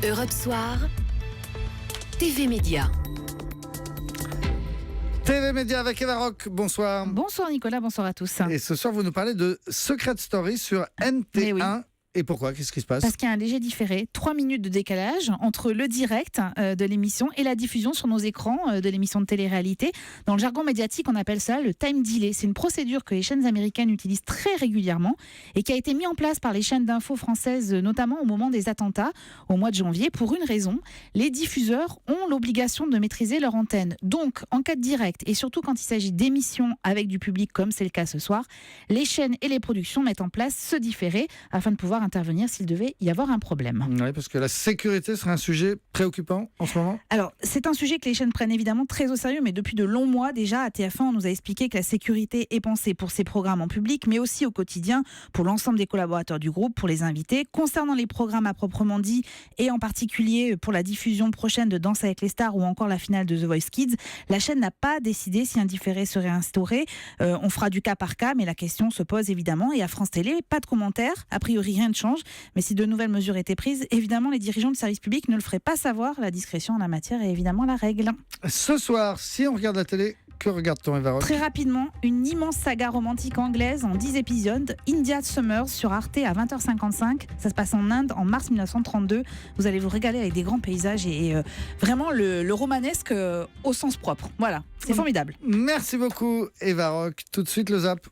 Europe Soir, TV Média. TV Média avec Eva Rock, bonsoir. Bonsoir Nicolas, bonsoir à tous. Et ce soir, vous nous parlez de Secret Story sur NT1. Oui. Et pourquoi? Qu'est-ce qui se passe? Parce qu'il y a un léger différé, 3 minutes de décalage entre le direct de l'émission et la diffusion sur nos écrans de l'émission de télé-réalité. Dans le jargon médiatique, on appelle ça le time delay. C'est une procédure que les chaînes américaines utilisent très régulièrement et qui a été mise en place par les chaînes d'infos françaises, notamment au moment des attentats au mois de janvier, pour une raison. Les diffuseurs ont l'obligation de maîtriser leur antenne. Donc, en cas de direct, et surtout quand il s'agit d'émissions avec du public, comme c'est le cas ce soir, les chaînes et les productions mettent en place ce différé afin de pouvoir intervenir s'il devait y avoir un problème. Oui, parce que la sécurité serait un sujet préoccupant en ce moment. Alors, c'est un sujet que les chaînes prennent évidemment très au sérieux, mais depuis de longs mois déjà, à TF1, on nous a expliqué que la sécurité est pensée pour ses programmes en public, mais aussi au quotidien, pour l'ensemble des collaborateurs du groupe, pour les invités. Concernant les programmes à proprement dit, et en particulier pour la diffusion prochaine de Danse avec les stars ou encore la finale de The Voice Kids, la chaîne n'a pas décidé si un différé serait instauré. On fera du cas par cas, mais la question se pose évidemment. Et à France Télé, pas de commentaires, a priori rien ne change, mais si de nouvelles mesures étaient prises, évidemment les dirigeants de service public ne le feraient pas savoir. La discrétion en la matière est évidemment la règle. Ce soir, si on regarde la télé, que regarde-t-on, Eva Rock? Très rapidement, une immense saga romantique anglaise en 10 épisodes, India Summers sur Arte à 20h55. Ça se passe en Inde en mars 1932. Vous allez vous régaler avec des grands paysages et vraiment le romanesque au sens propre. Voilà, c'est formidable. Merci beaucoup, Eva Rock. Tout de suite, le Zap.